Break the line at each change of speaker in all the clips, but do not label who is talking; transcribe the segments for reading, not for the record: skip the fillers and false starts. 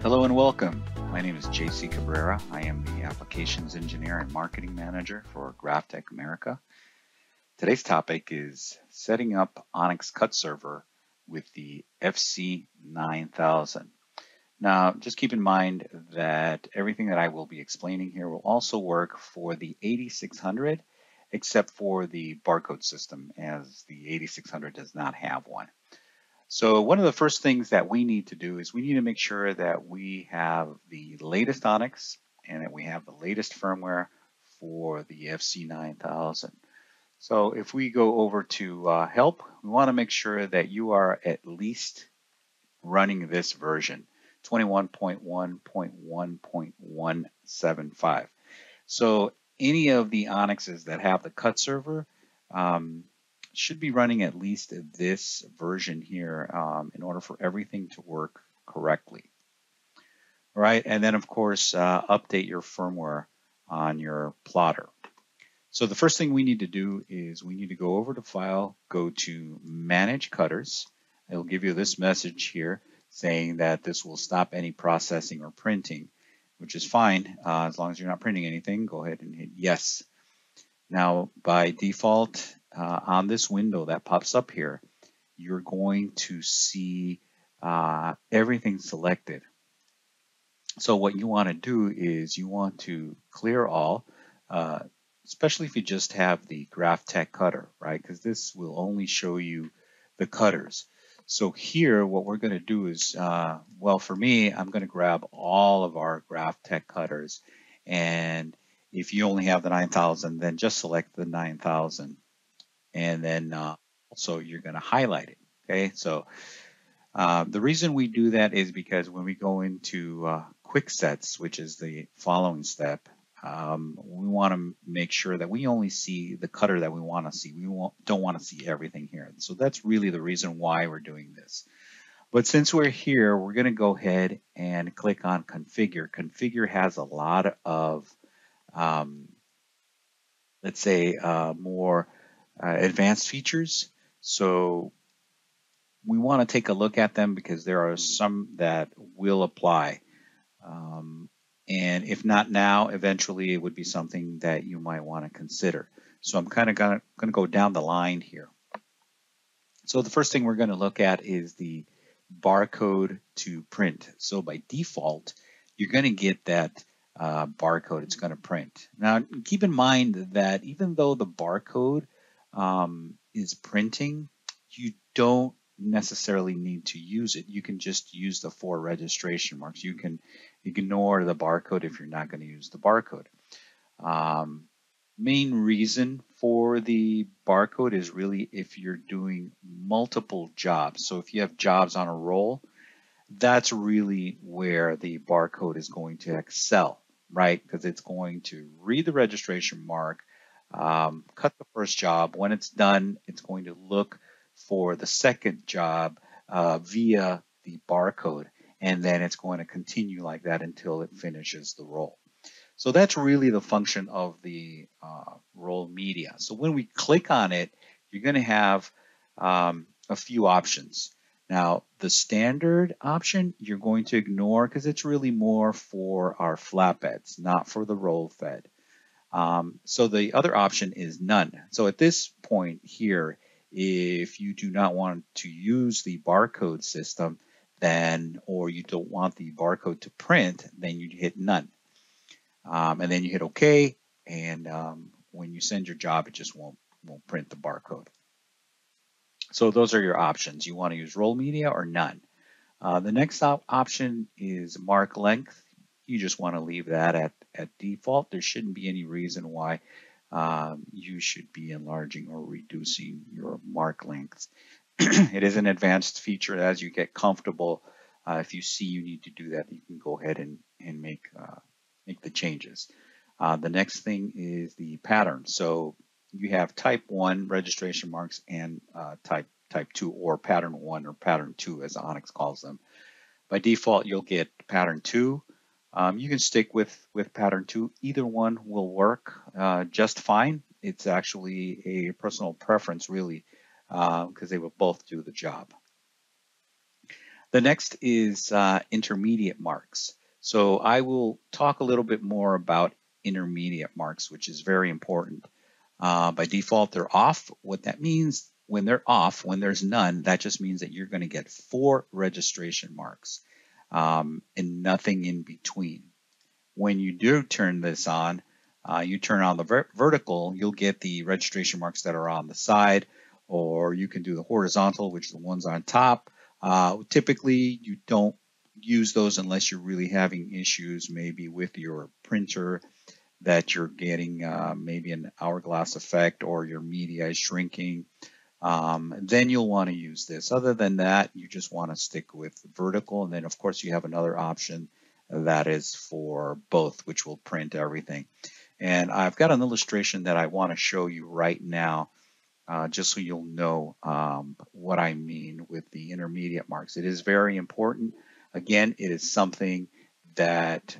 Hello and welcome. My name is JC Cabrera. I am the Applications Engineer and Marketing Manager for Graphtec America. Today's topic is setting up ONYX Cut server with the FC9000. Now, just keep in mind that everything that I will be explaining here will also work for the 8600, except for the barcode system, as the 8600 does not have one. So one of the first things that we need to do is we need to make sure that we have the latest ONYX and that we have the latest firmware for the FC9000. So if we go over to help, we want to make sure that you are at least running this version, 21.1.1.175. So any of the ONYXs that have the cut server should be running at least this version here in order for everything to work correctly. All right, and then of course update your firmware on your plotter. So the first thing we need to do is we need to go over to File, go to Manage Cutters. It'll give you this message here saying that this will stop any processing or printing, which is fine as long as you're not printing anything. Go ahead and hit Yes. Now by default, on this window that pops up here, you're going to see everything selected. So what you want to do is you want to clear all, especially if you just have the Graphtec cutter, right? Because this will only show you the cutters. So here, what we're going to do is, well, for me, I'm going to grab all of our Graphtec cutters. And if you only have the 9000, then just select the 9000. And then also you're going to highlight it. Okay, so the reason we do that is because when we go into quick sets, which is the following step, we want to make sure that we only see the cutter that we want to see. We don't want to see everything here. So that's really the reason why we're doing this. But since we're here, we're going to go ahead and click on Configure. Configure has a lot of, let's say, more advanced features. So we want to take a look at them because there are some that will apply. And if not now, eventually it would be something that you might want to consider. So I'm kind of going to go down the line here. So the first thing we're going to look at is the barcode to print. So by default, you're going to get that barcode. It's going to print. Now, keep in mind that even though the barcode is printing, you don't necessarily need to use it. You can just use the 4 registration marks. You can ignore the barcode if you're not going to use the barcode. Main reason for the barcode is really if you're doing multiple jobs. So if you have jobs on a roll, that's really where the barcode is going to excel, right? Because it's going to read the registration mark, cut the first job. When it's done, it's going to look for the second job via the barcode, and then it's going to continue like that until it finishes the roll. So that's really the function of the roll media. So when we click on it, you're going to have a few options. Now, the standard option you're going to ignore because it's really more for our flatbeds, not for the roll fed. So the other option is none. So at this point here, if you do not want to use the barcode system, then, or you don't want the barcode to print, then you hit none. And then you hit OK, and when you send your job, it just won't print the barcode. So those are your options. You want to use roll media or none. The next option is mark length. You just want to leave that at default. There shouldn't be any reason why you should be enlarging or reducing your mark lengths. It is an advanced feature. As you get comfortable, if you see you need to do that, you can go ahead and make the changes. The next thing is the pattern. So you have type 1 registration marks and type 2, or pattern 1 or pattern 2 as ONYX calls them. By default, you'll get pattern 2. You can stick with pattern 2. Either one will work just fine. It's actually a personal preference, really, because they will both do the job. The next is intermediate marks. So I will talk a little bit more about intermediate marks, which is very important. By default, they're off. What that means, when they're off, when there's none, that just means that you're going to get 4 registration marks and nothing in between. When you do turn this on, you turn on the vertical, you'll get the registration marks that are on the side, or you can do the horizontal, which are the ones on top. Typically, you don't use those unless you're really having issues maybe with your printer, that you're getting maybe an hourglass effect or your media is shrinking. Then you'll want to use this. Other than that, you just want to stick with vertical. And then, of course, you have another option that is for both, which will print everything. And I've got an illustration that I want to show you right now, just so you'll know what I mean with the intermediate marks. It is very important. Again, it is something that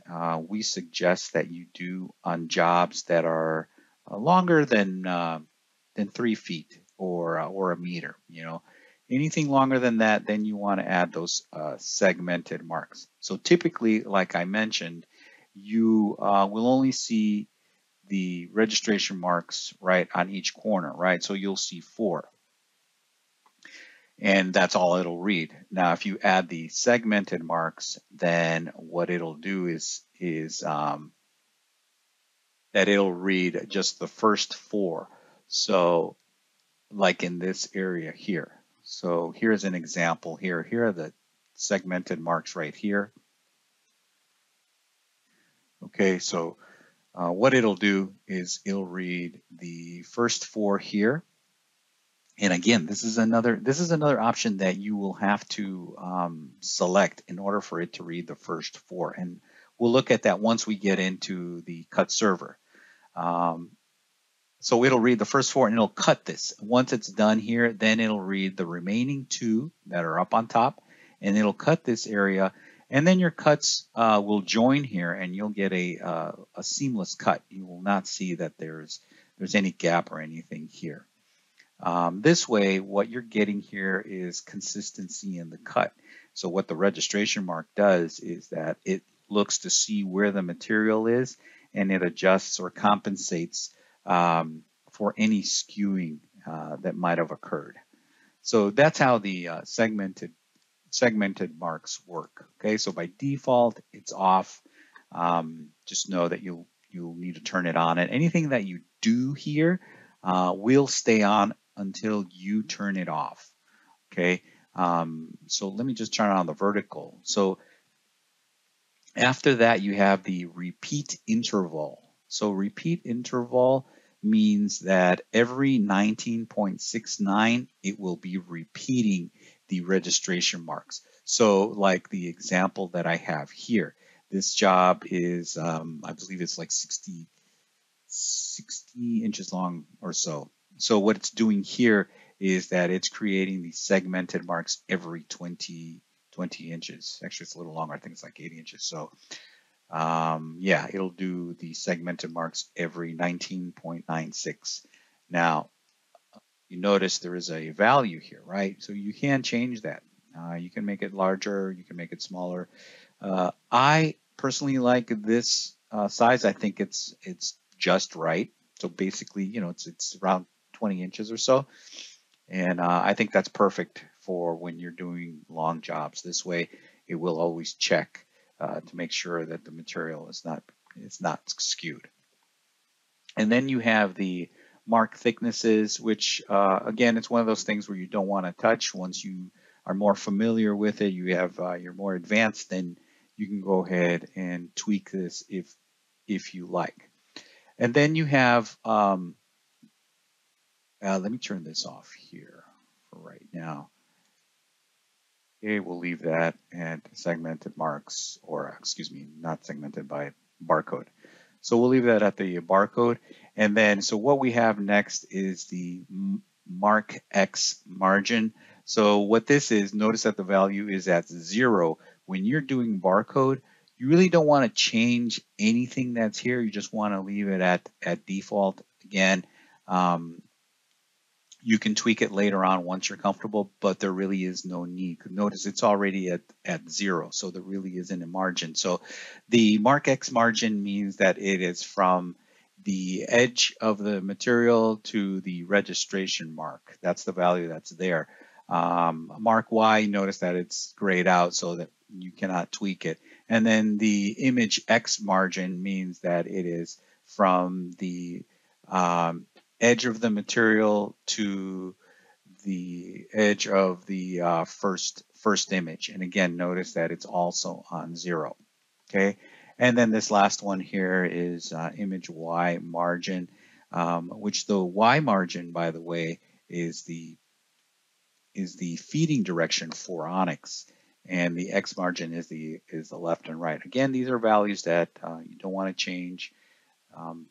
we suggest that you do on jobs that are longer than 3 feet or a meter. You know, anything longer than that, then you want to add those segmented marks. So typically, like I mentioned, you will only see the registration marks right on each corner, right? So you'll see 4. And that's all it'll read. Now, if you add the segmented marks, then what it'll do is that it'll read just the first 4. So like in this area here. So here's an example here. Here are the segmented marks right here. Okay, so what it'll do is it'll read the first 4 here. And again, this is another option that you will have to select in order for it to read the first 4. And we'll look at that once we get into the cut server. So it'll read the first 4 and it'll cut this. Once it's done here, then it'll read the remaining 2 that are up on top, and it'll cut this area. And then your cuts will join here, and you'll get a seamless cut. You will not see that there's any gap or anything here. This way, what you're getting here is consistency in the cut. So what the registration mark does is that it looks to see where the material is, and it adjusts or compensates for any skewing that might have occurred. So that's how the segmented marks work. Okay, so by default, it's off. Just know that you'll need to turn it on, and anything that you do here will stay on until you turn it off. Okay, so let me just turn on the vertical. So after that, you have the repeat interval. So repeat interval means that every 19.69, it will be repeating the registration marks. So like the example that I have here, this job is, I believe it's like 60 inches long or so. So what it's doing here is that it's creating the segmented marks every 20 inches. Actually, it's a little longer. I think it's like 80 inches. So yeah, it'll do the segmented marks every 19.96. Now, you notice there is a value here, right? So you can change that. You can make it larger, you can make it smaller. I personally like this size. I think it's just right. So basically, you know, it's around 20 inches or so. And I think that's perfect for when you're doing long jobs. This way, it will always check to make sure that the material is not skewed. And then you have the mark thicknesses, which again, it's one of those things where you don't want to touch. Once you are more familiar with it, you're more advanced, then you can go ahead and tweak this if you like. And then you have, let me turn this off here for right now. Okay, we'll leave that at segmented marks, or excuse me, not segmented by barcode. So we'll leave that at the barcode. And then, so what we have next is the Mark X margin. So what this is, notice that the value is at 0. When you're doing barcode, You really don't want to change anything that's here. You just want to leave it at default. Again, you can tweak it later on once you're comfortable, but there really is no need. Notice it's already at 0, so there really isn't a margin. So the Mark X margin means that it is from the edge of the material to the registration mark. That's the value that's there. Mark Y, notice that it's grayed out so that you cannot tweak it. And then the image X margin means that it is from the edge of the material to the edge of the first image. And again, notice that it's also on 0. Okay. And then this last one here is image Y margin, which the Y margin, by the way, is the feeding direction for Onyx, and the X margin is the left and right. Again, these are values that you don't want to change.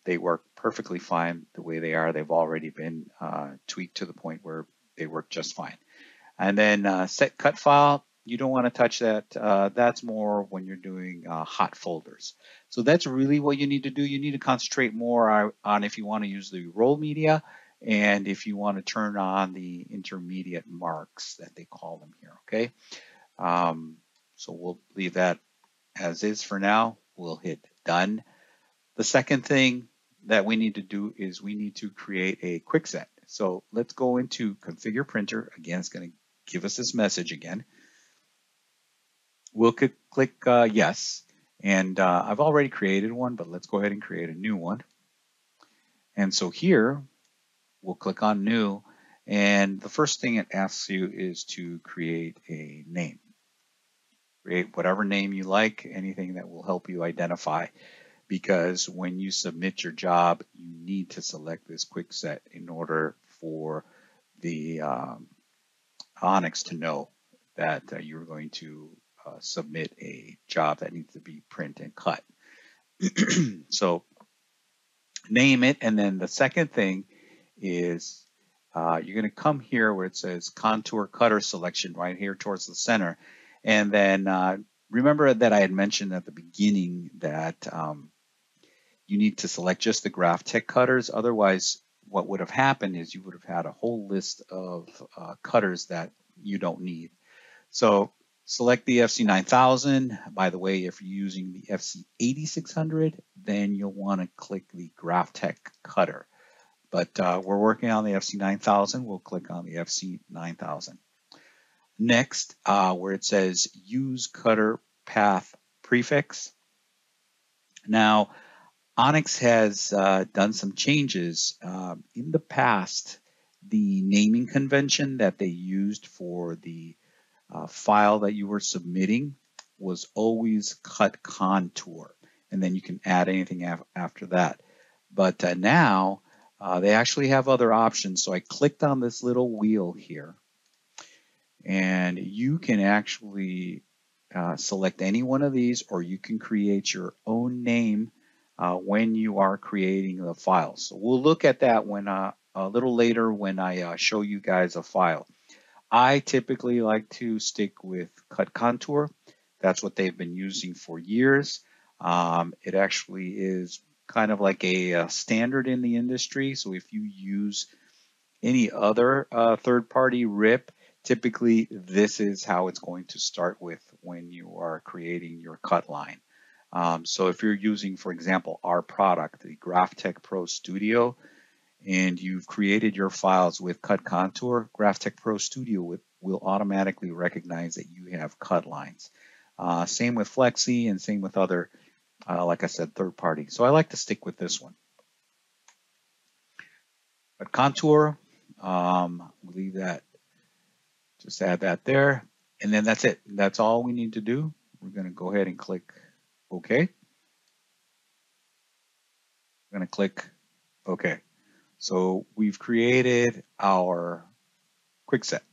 They work perfectly fine the way they are. They've already been tweaked to the point where they work just fine. And then set cut file, you don't want to touch that. That's more when you're doing hot folders. So that's really what you need to do. You need to concentrate more on if you want to use the roll media and if you want to turn on the intermediate marks that they call them here, okay? So we'll leave that as is for now. We'll hit done. The second thing that we need to do is we need to create a quick set. So let's go into configure printer. Again, it's going to give us this message again. We'll click yes. And I've already created one, but let's go ahead and create a new one. And so here, we'll click on new. And the first thing it asks you is to create a name. Create whatever name you like, anything that will help you identify. Because when you submit your job, you need to select this quick set in order for the Onyx to know that you're going to submit a job that needs to be print and cut. So name it, and then the second thing is you're going to come here where it says contour cutter selection right here towards the center, and then remember that I had mentioned at the beginning that you need to select just the Graphtec cutters. Otherwise, what would have happened is you would have had a whole list of cutters that you don't need. So select the FC9000. By the way, if you're using the FC8600, then you'll want to click the Graphtec cutter. But we're working on the FC9000. We'll click on the FC9000. Next, where it says use cutter path prefix. Now, Onyx has done some changes. In the past, the naming convention that they used for the file that you were submitting was always cut contour, and then you can add anything after that. But now they actually have other options. So I clicked on this little wheel here, and you can actually select any one of these, or you can create your own name when you are creating the file. So we'll look at that when a little later when I show you guys a file. I typically like to stick with cut contour. That's what they've been using for years. It actually is kind of like a standard in the industry. So if you use any other third-party RIP, typically this is how it's going to start with when you are creating your cut line. So if you're using, for example, our product, the Graphtec Pro Studio, and you've created your files with cut contour, Graphtec Pro Studio will automatically recognize that you have cut lines. Same with Flexi and same with other, like I said, third party. So I like to stick with this one. But contour, we'll leave that. Just add that there. And then that's it. That's all we need to do. We're going to go ahead and click OK. I'm going to click OK. So we've created our quick set.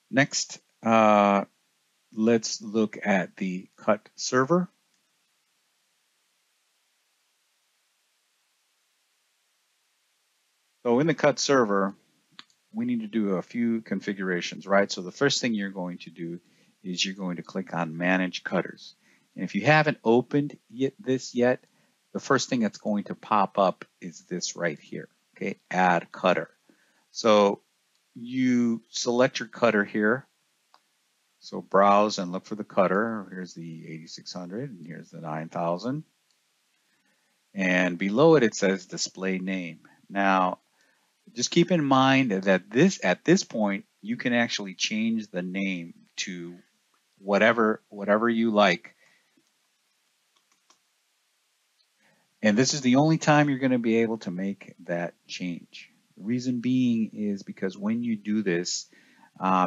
Next, let's look at the cut server. So in the cut server, we need to do a few configurations, right? So the first thing you're going to do is you're going to click on Manage Cutters. And if you haven't opened this yet, the first thing that's going to pop up is this right here, okay, add cutter. So you select your cutter here. So browse and look for the cutter. Here's the 8600 and here's the 9000. And below it, it says display name. Now, just keep in mind that at this point, you can actually change the name to whatever you like. And this is the only time you're going to be able to make that change. The reason being is because when you do this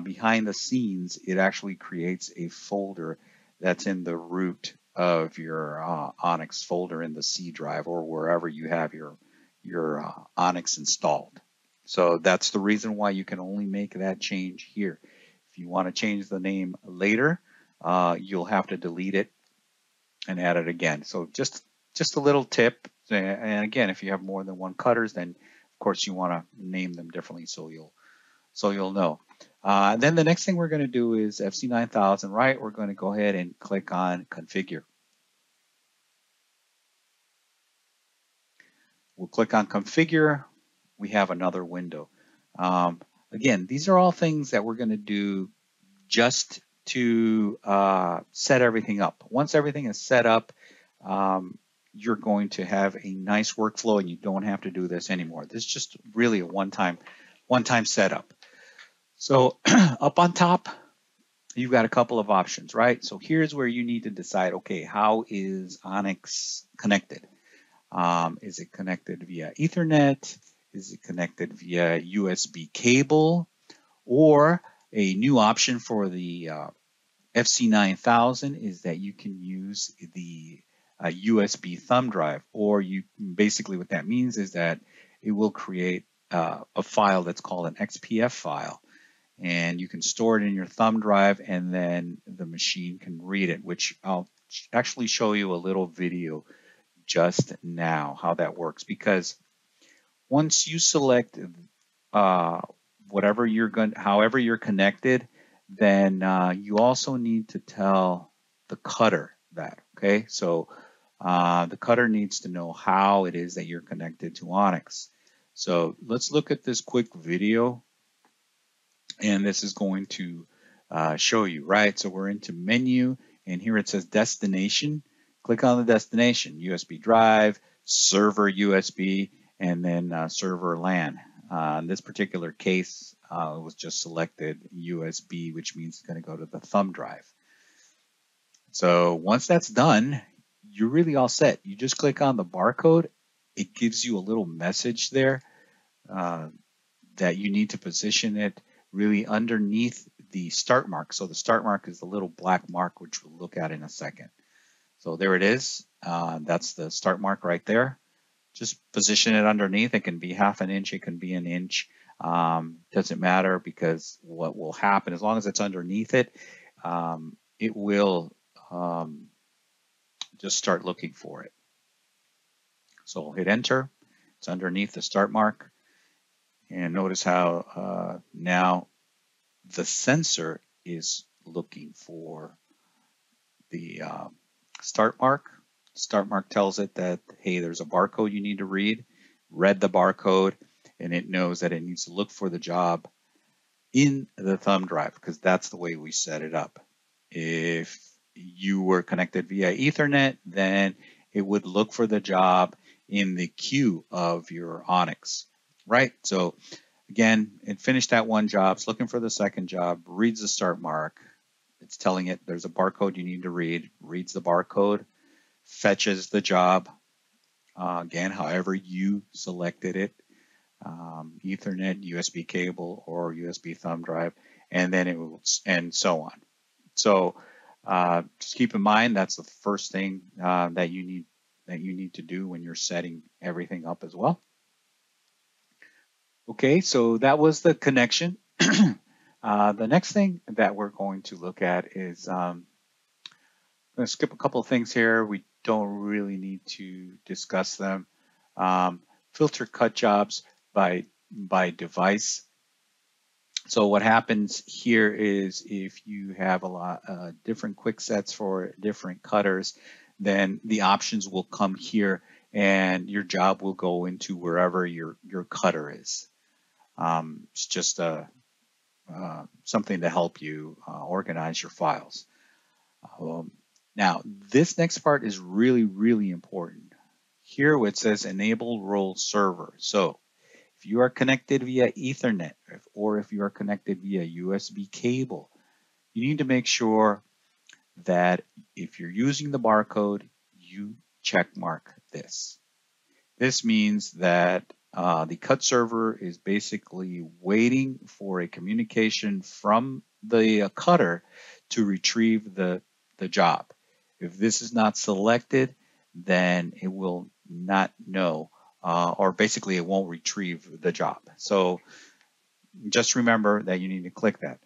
behind the scenes, it actually creates a folder that's in the root of your Onyx folder in the C drive or wherever you have your Onyx installed. So that's the reason why you can only make that change here. If you want to change the name later, you'll have to delete it and add it again. So just a little tip. And again, if you have more than one cutters, then of course you want to name them differently so you'll know. Then the next thing we're going to do is FC9000, right? We're going to go ahead and click on configure. We'll click on configure. We have another window. Again, these are all things that we're going to do just to set everything up. Once everything is set up, you're going to have a nice workflow and you don't have to do this anymore. This is just really a one-time setup. So up on top, you've got a couple of options, right? So here's where you need to decide, okay, how is Onyx connected? Is it connected via Ethernet? Is it connected via USB cable? Or a new option for the FC9000 is that you can use the USB thumb drive, or you basically what that means is that it will create a file that's called an XPF file, and you can store it in your thumb drive, and then the machine can read it, which I'll actually show you a little video just now how that works. Because once you select however you're connected, then you also need to tell the cutter that, okay? So the cutter needs to know how it is that you're connected to Onyx. So let's look at this quick video, and this is going to show you, right? So we're into menu, and here it says destination. Click on the destination, USB drive, server USB, and then server LAN. In this particular case, it was just selected USB, which means it's going to go to the thumb drive. So once that's done, you're really all set. You just click on the barcode. It gives you a little message there that you need to position it really underneath the start mark. So the start mark is the little black mark, which we'll look at in a second. So there it is. That's the start mark right there. Just position it underneath. It can be half an inch. It can be an inch. Doesn't matter, because what will happen, as long as it's underneath it, it will just start looking for it. So I'll hit enter. It's underneath the start mark. And notice how now the sensor is looking for the start mark. Start mark tells it that, hey, there's a barcode you need to read. Read the barcode, and it knows that it needs to look for the job in the thumb drive, because that's the way we set it up. If you were connected via Ethernet, then it would look for the job in the queue of your Onyx, right? So again, it finished that one job, it's looking for the second job, reads the start mark, it's telling it there's a barcode you need to read, reads the barcode, fetches the job, again, however you selected it, Ethernet, USB cable, or USB thumb drive, and then it will, and so on. So just keep in mind that's the first thing that you need to do when you're setting everything up as well. Okay, so that was the connection. The next thing that we're going to look at is I'm going to skip a couple of things here. We don't really need to discuss them. Filter cut jobs by device. So what happens here is if you have a lot different quick sets for different cutters, then the options will come here and your job will go into wherever your cutter is. It's just something to help you organize your files. Now, this next part is really, really important. Here it says enable role server. So if you are connected via Ethernet or if you are connected via USB cable, you need to make sure that if you're using the barcode, you check mark this. This means that the cut server is basically waiting for a communication from the cutter to retrieve the job. If this is not selected, then it will not know, or basically it won't retrieve the job. So just remember that you need to click that.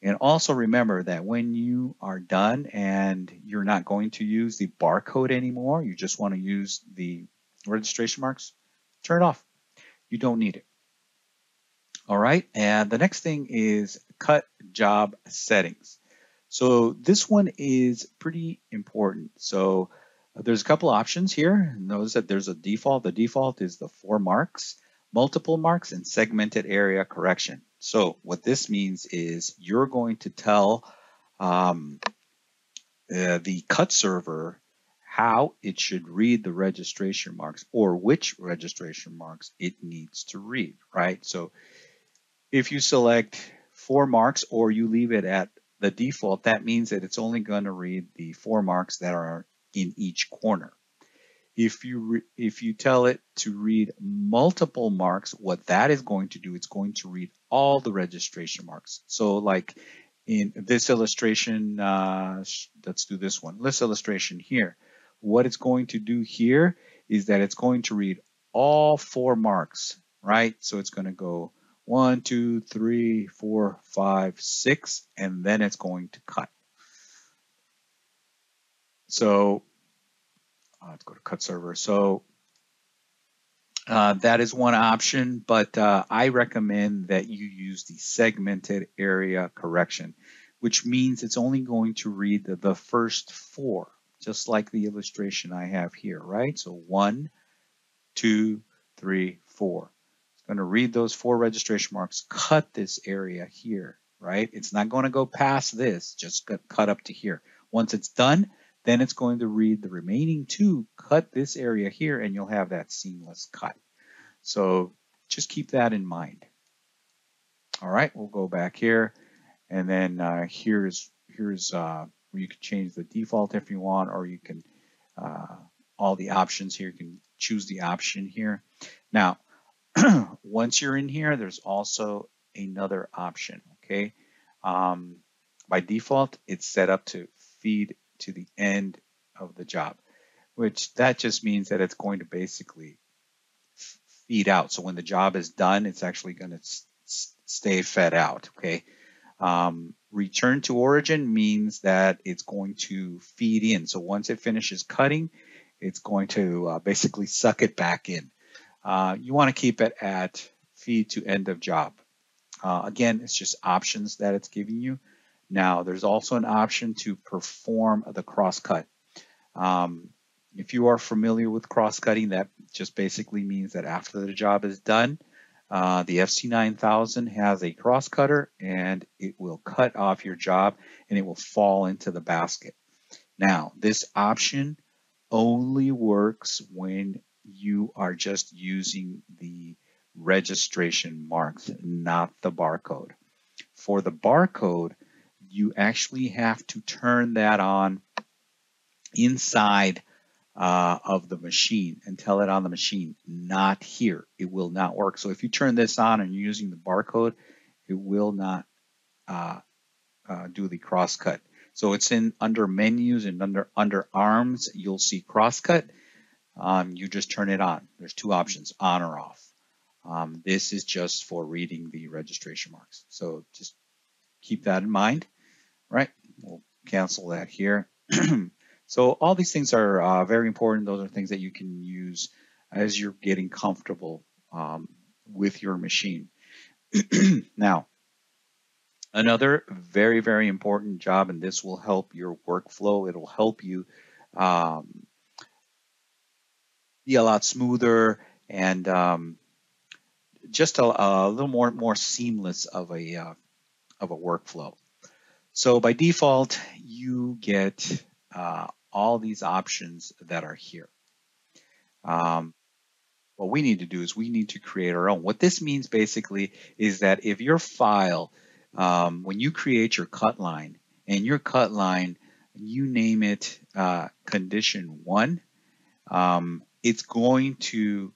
And also remember that when you are done and you're not going to use the barcode anymore, you just want to use the registration marks, turn it off. You don't need it. All right, and the next thing is cut job settings. So this one is pretty important. So there's a couple options here. Notice that there's a default. The default is the 4 marks, multiple marks, and segmented area correction. So what this means is you're going to tell the cut server how it should read the registration marks or which registration marks it needs to read, right? So if you select 4 marks or you leave it at the default, that means that it's only going to read the 4 marks that are in each corner. If you tell it to read multiple marks, what that is going to do, it's going to read all the registration marks. So like in this illustration, let's do this one. This illustration here, what it's going to do here is that it's going to read all 4 marks, right? So it's going to go 1, 2, 3, 4, 5, 6, and then it's going to cut. So let's go to cut server. So that is one option, but I recommend that you use the segmented area correction, which means it's only going to read the first 4, just like the illustration I have here, right? So 1, 2, 3, 4. It's going to read those 4 registration marks, cut this area here, right? It's not going to go past this, just cut up to here. Once it's done, then it's going to read the remaining 2, cut this area here, and you'll have that seamless cut. So just keep that in mind. All right, we'll go back here, and then here's where you can change the default if you want, or you can all the options here. You can choose the option here. Now, once you're in here, there's also another option. Okay, by default, it's set up to feed to the end of the job, which that just means that it's going to basically feed out. So when the job is done, it's actually going to stay fed out. Okay. Return to origin means that it's going to feed in. So once it finishes cutting, it's going to basically suck it back in. You want to keep it at feed to end of job. Again, it's just options that it's giving you. Now, there's also an option to perform the cross-cut. If you are familiar with cross-cutting, that just basically means that after the job is done, the FC9000 has a cross-cutter, and it will cut off your job, and it will fall into the basket. Now, this option only works when you are just using the registration marks, not the barcode. For the barcode, you actually have to turn that on inside of the machine and tell it on the machine, not here. It will not work. So if you turn this on and you're using the barcode, it will not do the crosscut. So it's in under menus and under arms, you'll see crosscut. You just turn it on. There's 2 options, on or off. This is just for reading the registration marks. So just keep that in mind, right? We'll cancel that here. So all these things are very important. Those are things that you can use as you're getting comfortable with your machine. Now, Another very, very important job, and this will help your workflow. It'll help you um, be a lot smoother and just a little more seamless of a workflow. So by default, you get all these options that are here. What we need to do is we need to create our own. What this means basically is that if your file, when you create your cut line, and your cut line, you name it condition 1, it's going to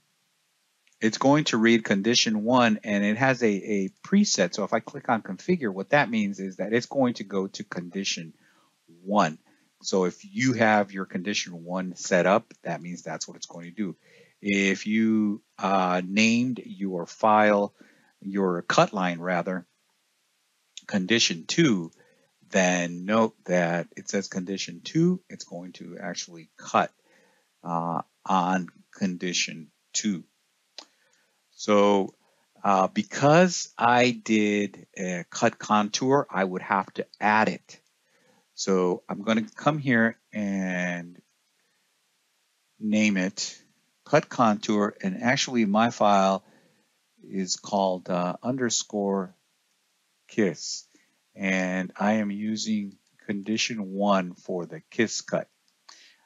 read condition 1, and it has a preset. So if I click on configure, what that means is that it's going to go to condition 1. So if you have your condition 1 set up, that means that's what it's going to do. If you named your file, your cut line rather, condition 2, then note that it says condition 2, it's going to actually cut on condition 2. So because I did a cut contour, I would have to add it. So I'm going to come here and name it cut contour, and actually my file is called underscore kiss, and I am using condition 1 for the kiss cut.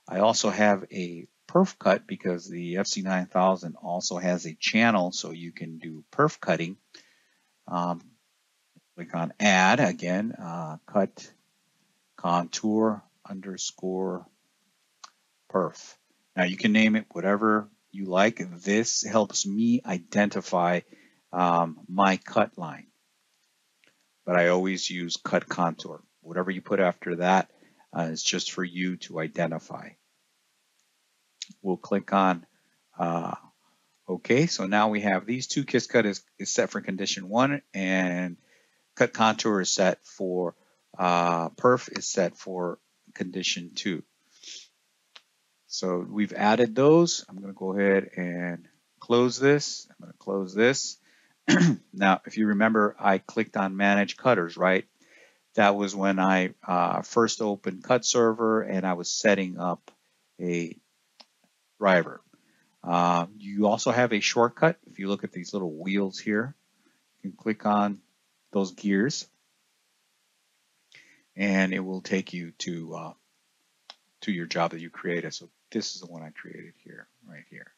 I also have a perf cut because the FC9000 also has a channel, so you can do perf cutting. Click on add again, cut contour underscore perf. Now you can name it whatever you like. This helps me identify my cut line, but I always use cut contour. Whatever you put after that is just for you to identify. We'll click on OK. So now we have these two. Kiss cut is set for condition 1, and cut contour is set for perf is set for condition 2. So we've added those. I'm going to go ahead and close this. I'm going to close this. Now, if you remember, I clicked on Manage Cutters, right? That was when I first opened Cut Server and I was setting up a driver. You also have a shortcut. If you look at these little wheels here, you can click on those gears and it will take you to your job that you created. So this is the one I created here, right here.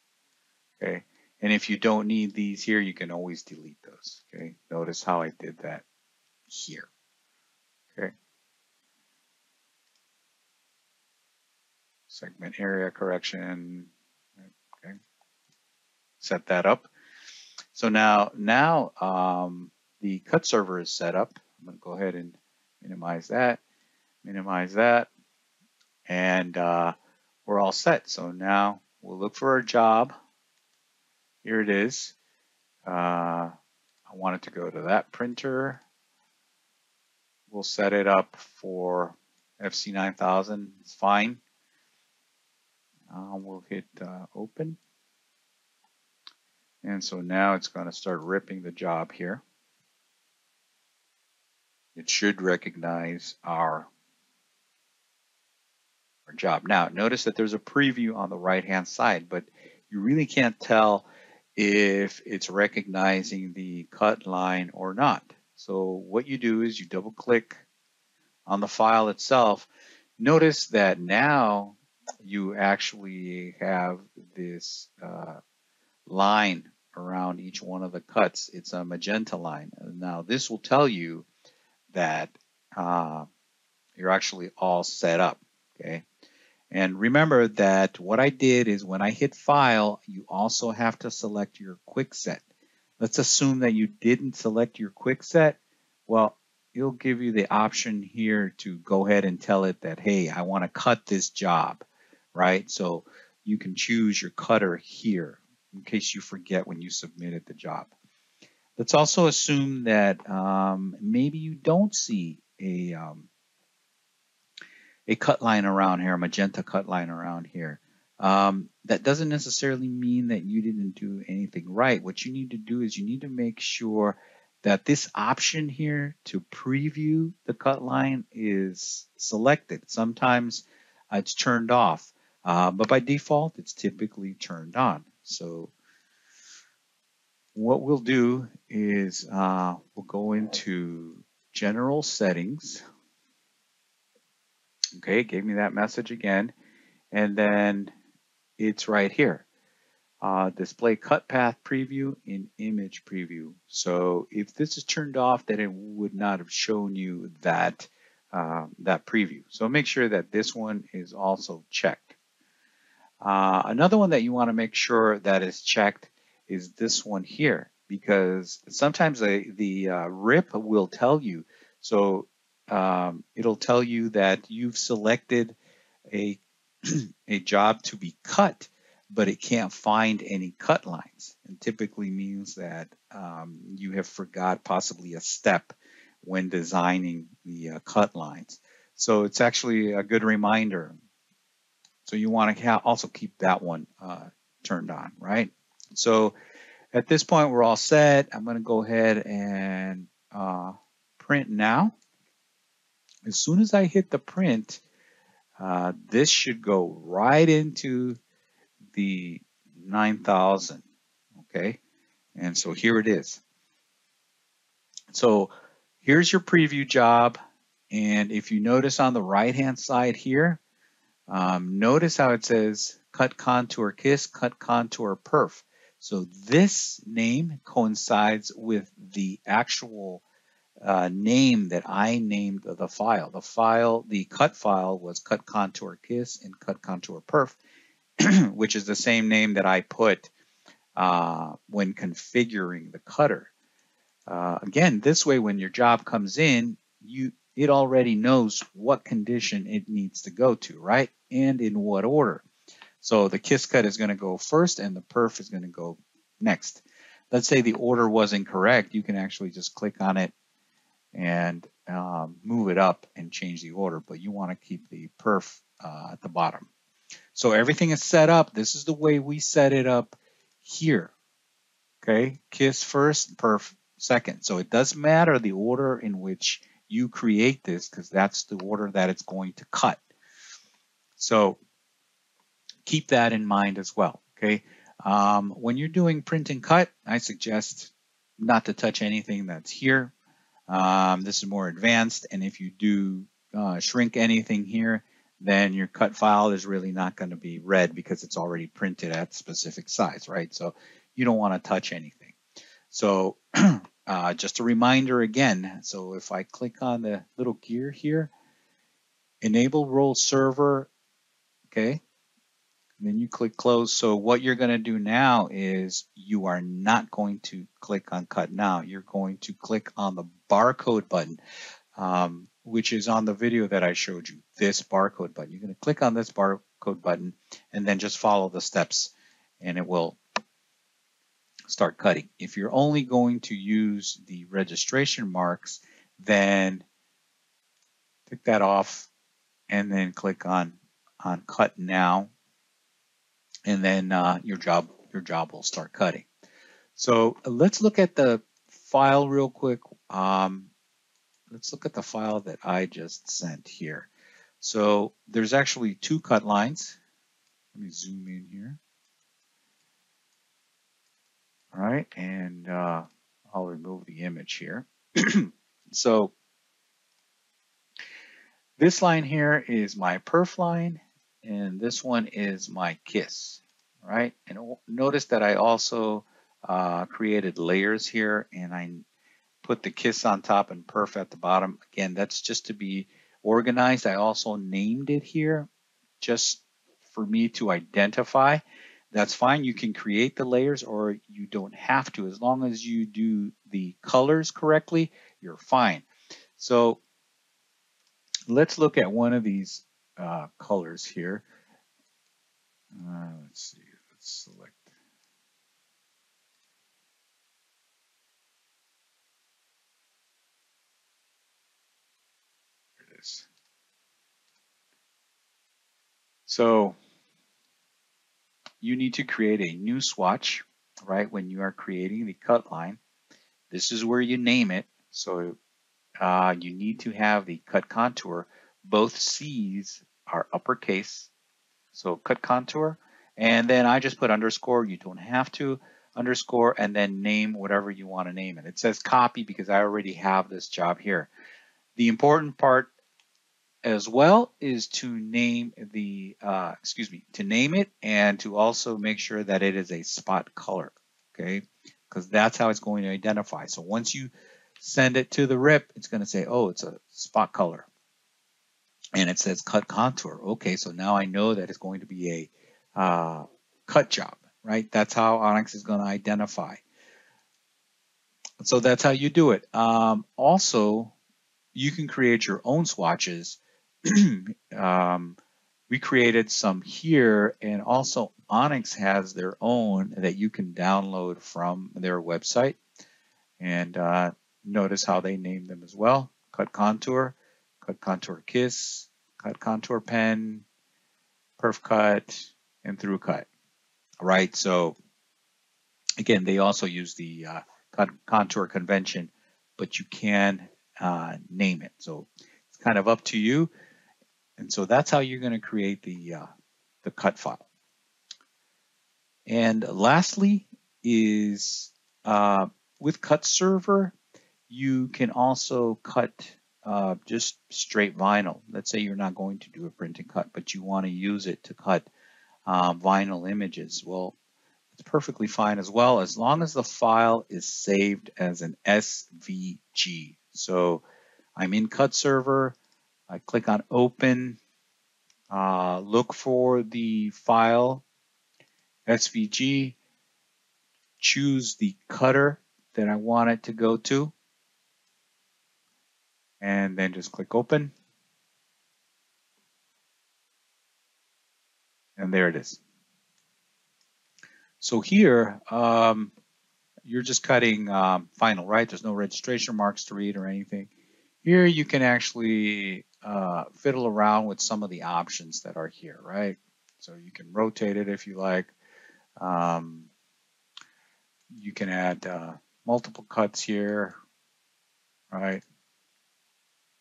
Okay. And if you don't need these here, you can always delete those. Okay. Notice how I did that here. Okay. Segment area correction. Okay. Set that up. So now the cut server is set up. I'm going to go ahead and minimize that, and we're all set. So now we'll look for our job. Here it is. I want it to go to that printer. We'll set it up for FC9000. It's fine. We'll hit open. And so now it's going to start ripping the job here. It should recognize our job. Now, notice that there's a preview on the right-hand side, but you really can't tell if it's recognizing the cut line or not. So what you do is you double-click on the file itself. Notice that now you actually have this line around each one of the cuts. It's a magenta line. Now, this will tell you that you're actually all set up. Okay. And remember that what I did is when I hit file, you also have to select your quick set. Let's assume that you didn't select your quick set. Well, it'll give you the option here to go ahead and tell it that, hey, I want to cut this job, right? So you can choose your cutter here in case you forget when you submitted the job. Let's also assume that maybe you don't see a cut line around here, a magenta cut line around here. That doesn't necessarily mean that you didn't do anything right. What you need to do is you need to make sure that this option here to preview the cut line is selected. Sometimes it's turned off, but by default, it's typically turned on. So what we'll do is we'll go into General Settings. Okay, it gave me that message again. And then it's right here. Display cut path preview in image preview. So if this is turned off, then it would not have shown you that that preview. So make sure that this one is also checked. Another one that you want to make sure that is checked is this one here, because sometimes the RIP will tell you. So it'll tell you that you've selected a a job to be cut, but it can't find any cut lines, and typically means that you have forgot possibly a step when designing the cut lines. So it's actually a good reminder. So you want to also keep that one turned on, right? So at this point, we're all set. I'm going to go ahead and print now. As soon as I hit the print, this should go right into the 9000, okay? And so here it is. So here's your preview job. And if you notice on the right-hand side here, notice how it says cut contour kiss, cut contour perf. So this name coincides with the actual name that I named the file. The cut file was cut contour kiss and cut contour perf, which is the same name that I put when configuring the cutter. Again, this way, when your job comes in, it already knows what condition it needs to go to, right? And in what order. So the kiss cut is going to go first and the perf is going to go next. Let's say the order was incorrect. You can actually just click on it and move it up and change the order, but you want to keep the perf at the bottom. So everything is set up. This is the way we set it up here. Okay, kiss first, perf second. So it doesn't matter the order in which you create this, because that's the order that it's going to cut. So keep that in mind as well. Okay, when you're doing print and cut, I suggest not to touch anything that's here. This is more advanced, and if you do shrink anything here, then your cut file is really not going to be read because it's already printed at specific size, right? So you don't want to touch anything. So just a reminder again, so if I click on the little gear here, enable roll server, okay, and then you click close. So what you're going to do now is you are not going to click on cut now. You're going to click on the barcode button, which is on the video that I showed you, this barcode button. You're going to click on this barcode button and then just follow the steps and it will start cutting. If you're only going to use the registration marks, then take that off and then click on cut now, and then your job will start cutting. So let's look at the file real quick. Let's look at the file that I just sent here. So there's actually two cut lines. Let me zoom in here. All right, and I'll remove the image here. So this line here is my perf line, and this one is my kiss, right? And notice that I also created layers here, and I put the kiss on top and perf at the bottom. Again, that's just to be organized. I also named it here just for me to identify. That's fine. You can create the layers or you don't have to. As long as you do the colors correctly, you're fine. So let's look at one of these colors here. Let's see. Let's select. There it is. So you need to create a new swatch, right, when you are creating the cut line. This is where you name it. So you need to have the cut contour. Both C's are uppercase. So cut contour. And then I just put underscore. You don't have to underscore, and then name whatever you want to name it. It says copy because I already have this job here. The important part as well is to name the, to name it and to also make sure that it is a spot color, okay? Because that's how it's going to identify. So once you send it to the RIP, it's going to say, oh, it's a spot color. And it says cut contour. Okay, so now I know that it's going to be a cut job, right? That's how Onyx is going to identify. So that's how you do it. Also, you can create your own swatches. We created some here, and also Onyx has their own that you can download from their website. And notice how they name them as well. Cut contour kiss, cut contour pen, perf cut, and through cut. Right, so again, they also use the cut contour convention, but you can name it. So it's kind of up to you. And so that's how you're going to create the cut file. And lastly is with Cut Server, you can also cut just straight vinyl. Let's say you're not going to do a print and cut, but you want to use it to cut vinyl images. Well, it's perfectly fine as well, as long as the file is saved as an SVG. So I'm in Cut Server. I click on Open, look for the file, SVG, choose the cutter that I want it to go to, and then just click Open. And there it is. So here, you're just cutting final, right? There's no registration marks to read or anything. Here you can actually fiddle around with some of the options that are here, right? So you can rotate it if you like. You can add multiple cuts here, right?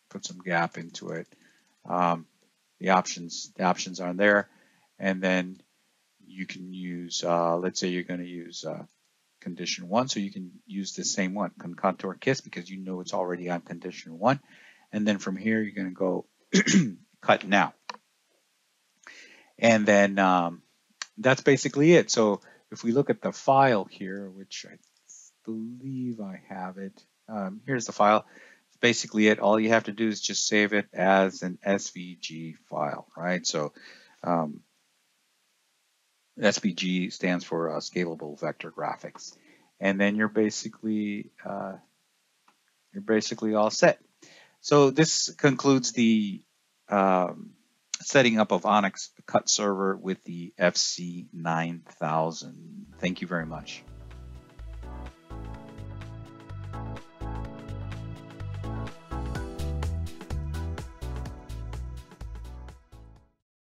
Put some gap into it. The options are there, and then you can use. Let's say you're going to use condition 1, so you can use the same one, contour kiss, because you know it's already on condition 1. And then from here, you're going to go cut now. And then that's basically it. So if we look at the file here, which I believe I have it, here's the file. It's basically it. All you have to do is just save it as an SVG file, right? So SVG stands for Scalable Vector Graphics. And then you're basically all set. So this concludes the setting up of Onyx Cut Server with the FC9000. Thank you very much.